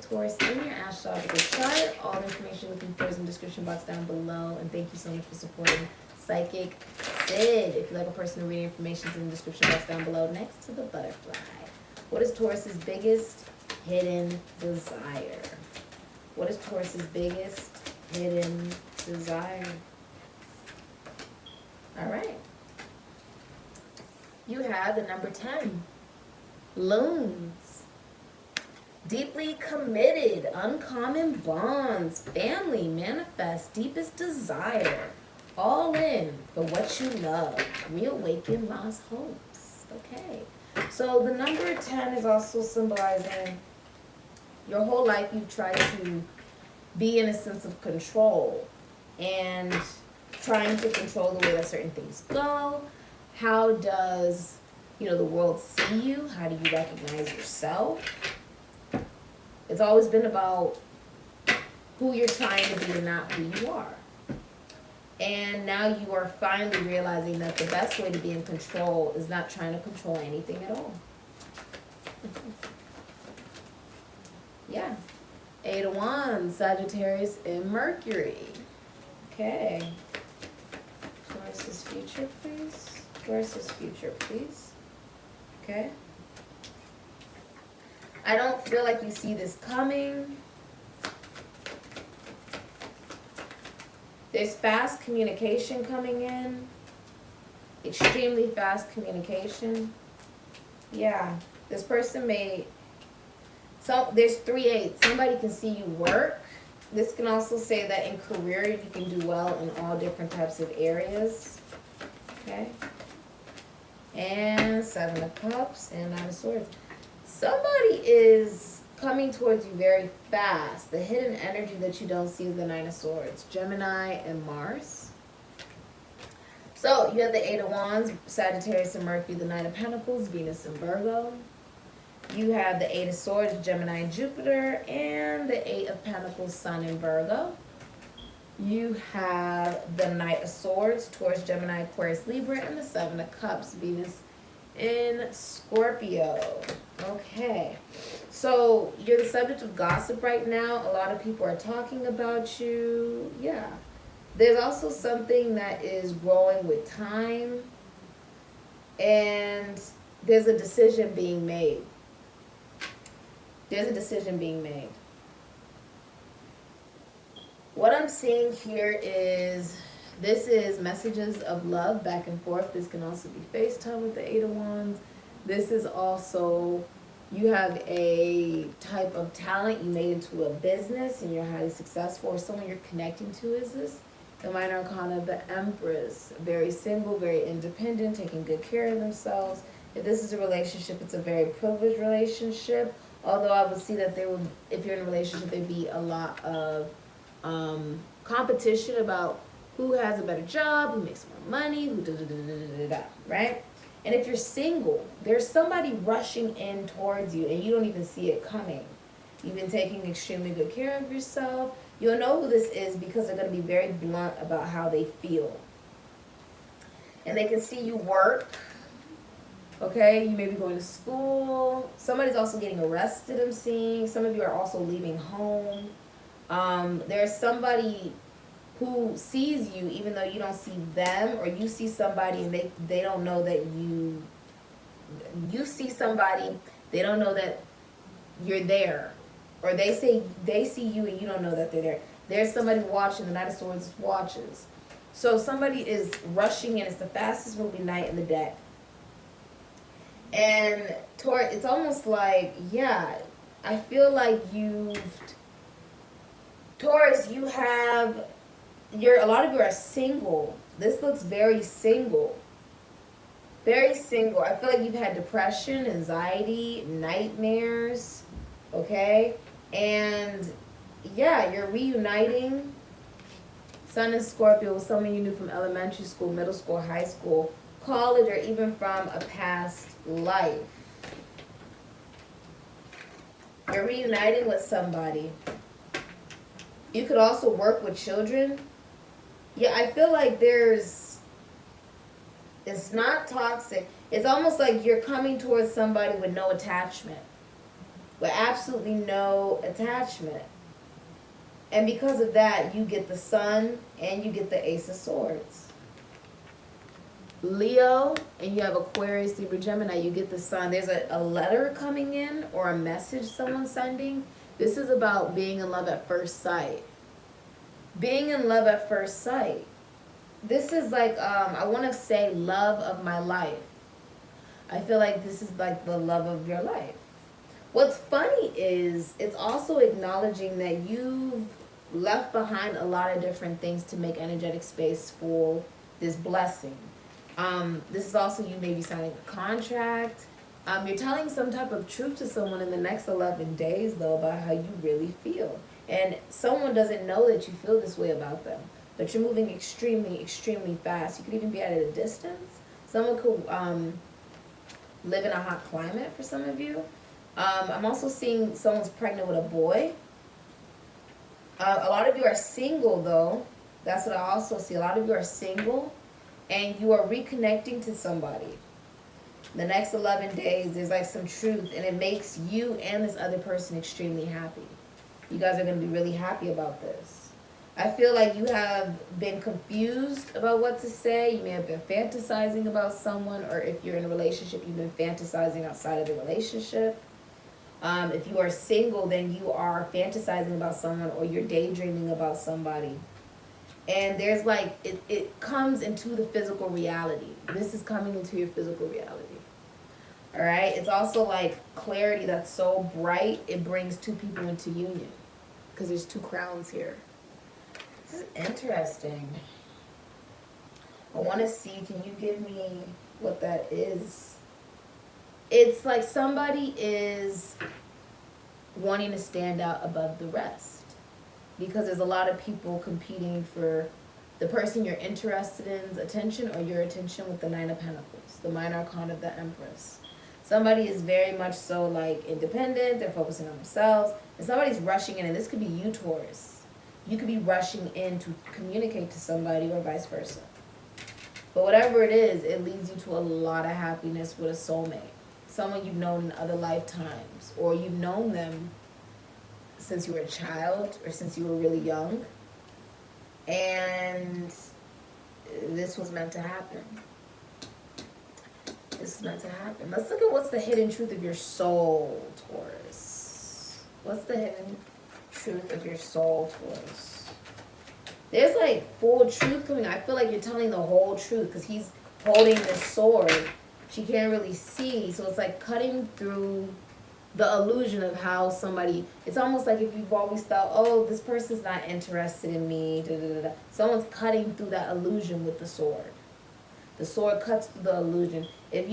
Taurus in your astrological chart. All the information you're looking for is in the description box down below. And thank you so much for supporting Sikiksyd. If you'd like a personal reading, information is in the description box down below next to the butterfly. What is Taurus's biggest hidden desire? What is Taurus's biggest hidden desire? All right. You have the number 10. Loons. Deeply committed, uncommon bonds, family, manifest, deepest desire. All in for what you love. Reawaken lost hopes. Okay. So the number 10 is also symbolizing your whole life you've tried to be in a sense of control and trying to control the way that certain things go. How does, the world see you? How do you recognize yourself? It's always been about who you're trying to be and not who you are. And now you are finally realizing that the best way to be in control is not trying to control anything at all. Yeah. 8 of Wands, Sagittarius, and Mercury. Okay. Taurus's future, please. Taurus's future, please. Okay. I don't feel like you see this coming. There's fast communication coming in. Extremely fast communication. Yeah. This person may... So there's 3/8. Somebody can see you work. This can also say that in career you can do well in all different types of areas. Okay. And 7 of Cups and 9 of Swords. Somebody is coming towards you very fast. The hidden energy that you don't see is the 9 of Swords. Gemini and Mars. So you have the 8 of Wands, Sagittarius and Mercury, the 9 of Pentacles, Venus and Virgo. You have the 8 of Swords, Gemini and Jupiter, and the 8 of Pentacles, Sun and Virgo. You have the Knight of Swords, Taurus, Gemini, Aquarius, Libra, and the 7 of Cups, Venus in Scorpio. Okay, so you're the subject of gossip right now. A lot of people are talking about you. Yeah. There's also something that is growing with time, and there's a decision being made. There's a decision being made. What I'm seeing here is, this is messages of love back and forth. This can also be FaceTime with the 8 of Wands. This is also, you have a type of talent you made into a business and you're highly successful, or someone you're connecting to is this. The minor arcana, the Empress. Very single, very independent, taking good care of themselves. If this is a relationship, it's a very privileged relationship. Although I would see that there would, if you're in a relationship, there'd be a lot of competition about who has a better job, who makes more money, who da-da-da-da-da-da, right? And if you're single, there's somebody rushing in towards you and you don't even see it coming. You've been taking extremely good care of yourself. You'll know who this is because they're going to be very blunt about how they feel. And they can see you work. Okay, you may be going to school. Somebody's also getting arrested, I'm seeing. Some of you are also leaving home. There's somebody who sees you even though you don't see them, or you see somebody and they don't know that you see somebody, they don't know that you're there. Or they say they see you and you don't know that they're there. There's somebody watching. The Knight of Swords watches. So somebody is rushing in. It's the fastest moving knight in the deck. And Taurus, it's almost like, yeah, I feel like Taurus, you have, a lot of you are single. This looks very single. Very single. I feel like you've had depression, anxiety, nightmares, okay? And yeah, you're reuniting. Sun in Scorpio with someone you knew from elementary school, middle school, high school, college, or even from a past life. You're reuniting with somebody. You could also work with children. Yeah, I feel like it's not toxic. It's almost like you're coming towards somebody with no attachment. with absolutely no attachment. And because of that, you get the Sun and you get the Ace of Swords. Leo, and you have Aquarius, Libra, Gemini, you get the Sun. There's a letter coming in or a message someone's sending. This is about being in love at first sight. Being in love at first sight. This is like, I want to say love of my life. I feel like this is like the love of your life. What's funny is it's also acknowledging that you've left behind a lot of different things to make energetic space for this blessing. This is also you maybe signing a contract. You're telling some type of truth to someone in the next 11 days, though, about how you really feel. And someone doesn't know that you feel this way about them. But you're moving extremely, extremely fast. You could even be at a distance. Someone could live in a hot climate for some of you. I'm also seeing someone's pregnant with a boy. A lot of you are single, though. That's what I also see. A lot of you are single, and you are reconnecting to somebody. The next 11 days, there's like some truth, and it makes you and this other person extremely happy. You guys are going to be really happy about this. I feel like you have been confused about what to say. You may have been fantasizing about someone, or if you're in a relationship, you've been fantasizing outside of the relationship. If you are single, then you are fantasizing about someone, or you're daydreaming about somebody. And there's like, it comes into the physical reality. This is coming into your physical reality. All right? It's also like clarity that's so bright, it brings two people into union. Because there's two crowns here. This is interesting. I want to see, can you give me what that is? It's like somebody is wanting to stand out above the rest. Because there's a lot of people competing for the person you're interested in's attention, or your attention with the Nine of Pentacles, the minor arcana of the Empress. Somebody is very much so like independent, they're focusing on themselves, and somebody's rushing in, and this could be you, Taurus. You could be rushing in to communicate to somebody, or vice versa. But whatever it is, it leads you to a lot of happiness with a soulmate. Someone you've known in other lifetimes, or you've known them since you were a child, or since you were really young. And this was meant to happen. This is meant to happen. Let's look at what's the hidden truth of your soul, Taurus. What's the hidden truth of your soul, Taurus? There's like full truth coming. I feel like you're telling the whole truth, because he's holding this sword. She can't really see, so it's like cutting through the illusion of how somebody, it's almost like if you've always thought, oh, this person's not interested in me, da, da, da, da. Someone's cutting through that illusion with the sword. The sword cuts through the illusion. If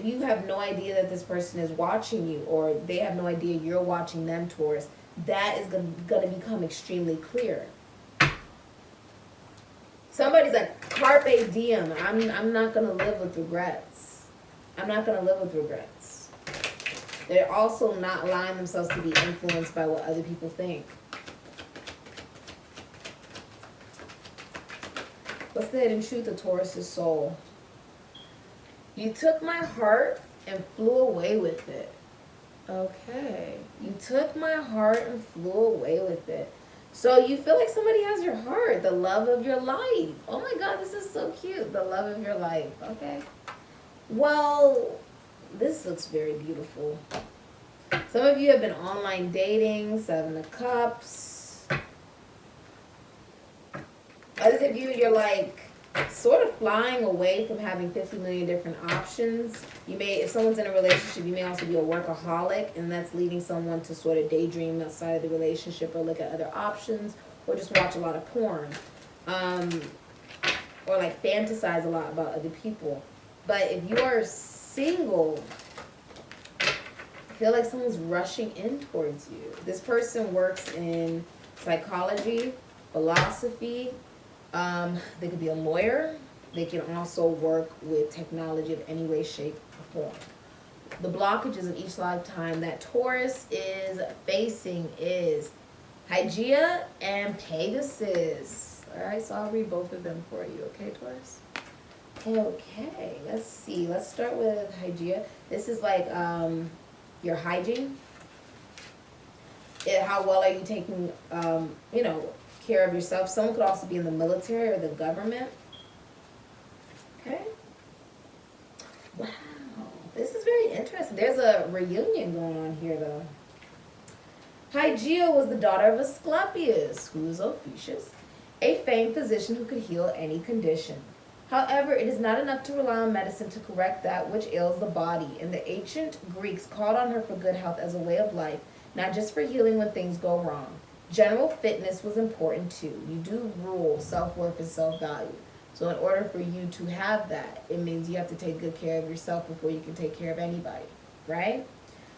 you have no idea that this person is watching you, or they have no idea you're watching them, Taurus, that is going to become extremely clear. Somebody's like, carpe diem. I'm not going to live with regrets. I'm not going to live with regrets. They're also not allowing themselves to be influenced by what other people think. What's the hidden truth of Taurus's soul? You took my heart and flew away with it. Okay. You took my heart and flew away with it. So you feel like somebody has your heart, the love of your life. Oh my God, this is so cute. The love of your life. Okay. Well, this looks very beautiful. Some of you have been online dating, Seven of Cups. Others of you, you're like sort of flying away from having 50 million different options. You may, if someone's in a relationship, you may also be a workaholic, and that's leading someone to sort of daydream outside of the relationship, or look at other options, or just watch a lot of porn. Or like fantasize a lot about other people. But if you are single, I feel like someone's rushing in towards you. This person works in psychology, philosophy. They could be a lawyer. They can also work with technology of any way, shape, or form. The blockages of each lifetime that Taurus is facing is Hygeia and Pegasus. All right, so I'll read both of them for you. Okay, Taurus? Okay, let's see. Let's start with Hygeia. This is like your hygiene. How well are you taking, you know, care of yourself? Someone could also be in the military or the government. Okay. Wow. This is very interesting. There's a reunion going on here, though. Hygeia was the daughter of Asclepius, who is Ophiuchus, a famed physician who could heal any condition. However, it is not enough to rely on medicine to correct that which ails the body, and the ancient Greeks called on her for good health as a way of life, not just for healing when things go wrong. General fitness was important too. You do rule self-worth and self-value. So in order for you to have that, it means you have to take good care of yourself before you can take care of anybody, right?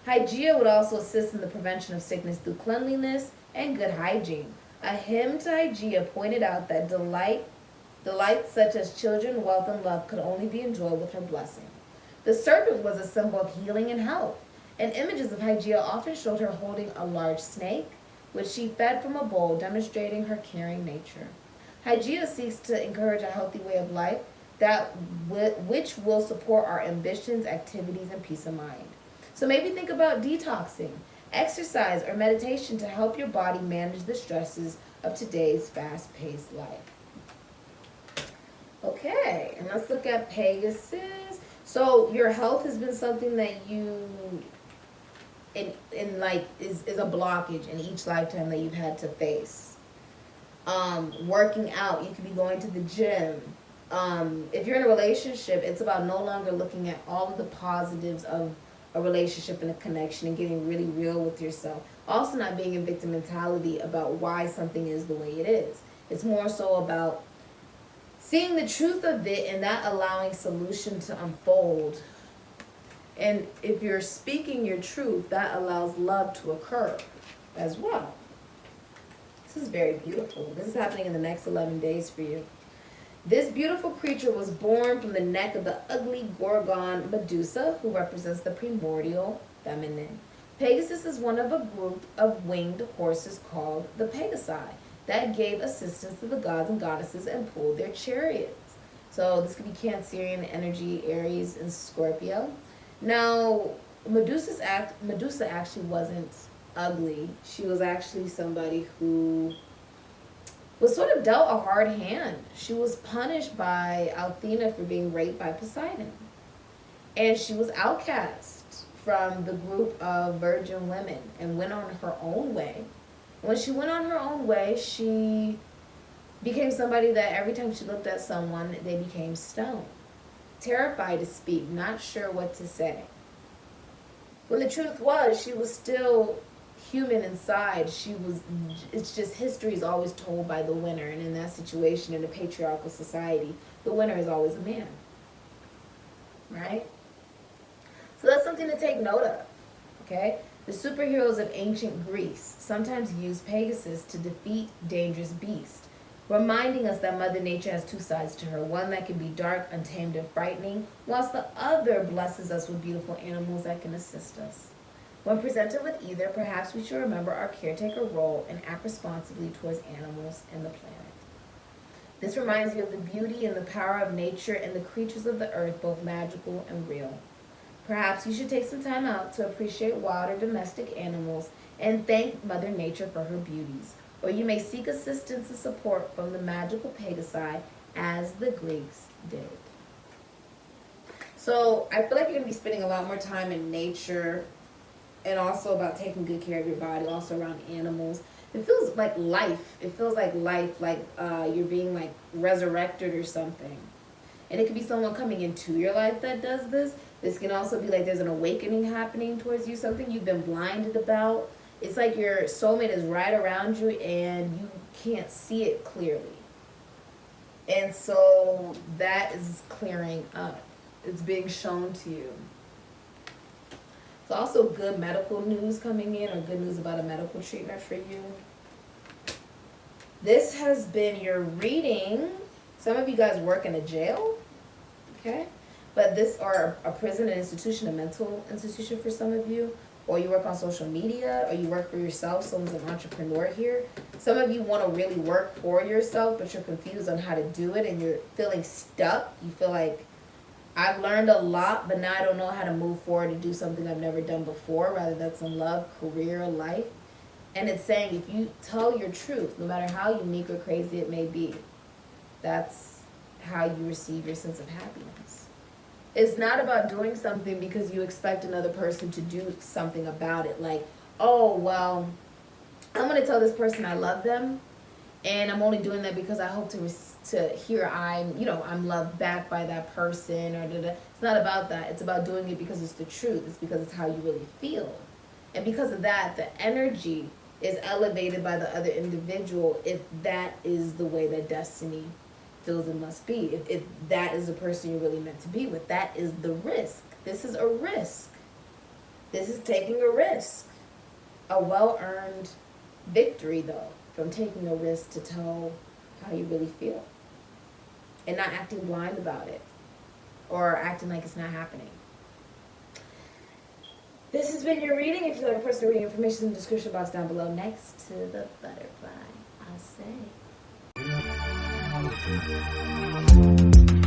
Hygeia would also assist in the prevention of sickness through cleanliness and good hygiene. A hymn to Hygeia pointed out that delights such as children, wealth, and love could only be enjoyed with her blessing. The serpent was a symbol of healing and health, and images of Hygeia often showed her holding a large snake, which she fed from a bowl, demonstrating her caring nature. Hygeia seeks to encourage a healthy way of life which will support our ambitions, activities, and peace of mind. So maybe think about detoxing, exercise, or meditation to help your body manage the stresses of today's fast-paced life. Okay, and let's look at Pegasus. So your health has been something that you, in like, is a blockage in each lifetime that you've had to face. Working out, you could be going to the gym. If you're in a relationship, it's about no longer looking at all of the positives of a relationship and a connection and getting really real with yourself. Also not being in victim mentality about why something is the way it is. It's more so about seeing the truth of it and that allowing solution to unfold. And if you're speaking your truth, that allows love to occur as well. This is very beautiful. This is happening in the next 11 days for you. This beautiful creature was born from the neck of the ugly Gorgon Medusa, who represents the primordial feminine. Pegasus is one of a group of winged horses called the Pegasi that gave assistance to the gods and goddesses and pulled their chariots. So this could be Cancerian energy, Aries, and Scorpio. Now, Medusa actually wasn't ugly. She was actually somebody who was sort of dealt a hard hand. She was punished by Athena for being raped by Poseidon. And she was outcast from the group of virgin women and went on her own way. When she went on her own way, she became somebody that every time she looked at someone, they became stone. Terrified to speak, not sure what to say. When the truth was, she was still human inside. It's just history is always told by the winner, and in that situation, in a patriarchal society, the winner is always a man, right? So that's something to take note of, okay? The superheroes of ancient Greece sometimes used Pegasus to defeat dangerous beasts, reminding us that Mother Nature has two sides to her, one that can be dark, untamed, and frightening, whilst the other blesses us with beautiful animals that can assist us. When presented with either, perhaps we should remember our caretaker role and act responsibly towards animals and the planet. This reminds you of the beauty and the power of nature and the creatures of the earth, both magical and real. Perhaps you should take some time out to appreciate wild or domestic animals and thank Mother Nature for her beauties. Or you may seek assistance and support from the magical Pegasi as the Greeks did. So I feel like you're going to be spending a lot more time in nature, and also about taking good care of your body, also around animals. It feels like life. It feels like life, like you're being like resurrected or something. And it could be someone coming into your life that does this. This can also be like there's an awakening happening towards you, something you've been blinded about. It's like your soulmate is right around you and you can't see it clearly. And so that is clearing up. It's being shown to you. There's also good medical news coming in, or good news about a medical treatment for you. This has been your reading. Some of you guys work in a jail, okay? But this, or a prison, an institution, a mental institution for some of you, or you work on social media, or you work for yourself, someone's an entrepreneur here. Some of you want to really work for yourself, but you're confused on how to do it, and you're feeling stuck. You feel like, I've learned a lot, but now I don't know how to move forward to do something I've never done before, rather that's in love, career, life. And it's saying if you tell your truth, no matter how unique or crazy it may be, that's how you receive your sense of happiness. It's not about doing something because you expect another person to do something about it. Like, oh, well, I'm going to tell this person I love them, and I'm only doing that because I hope to hear I'm loved back by that person. Or da-da. It's not about that. It's about doing it because it's the truth. It's because it's how you really feel. And because of that, the energy is elevated by the other individual if that is the way that destiny feels it must be. If that is the person you're really meant to be with, that is the risk. This is a risk. This is taking a risk. A well-earned victory, though, from taking a risk to tell how you really feel. And not acting blind about it. Or acting like it's not happening. This has been your reading. If you'd like a personal reading, information in the description box down below next to the butterfly. I say.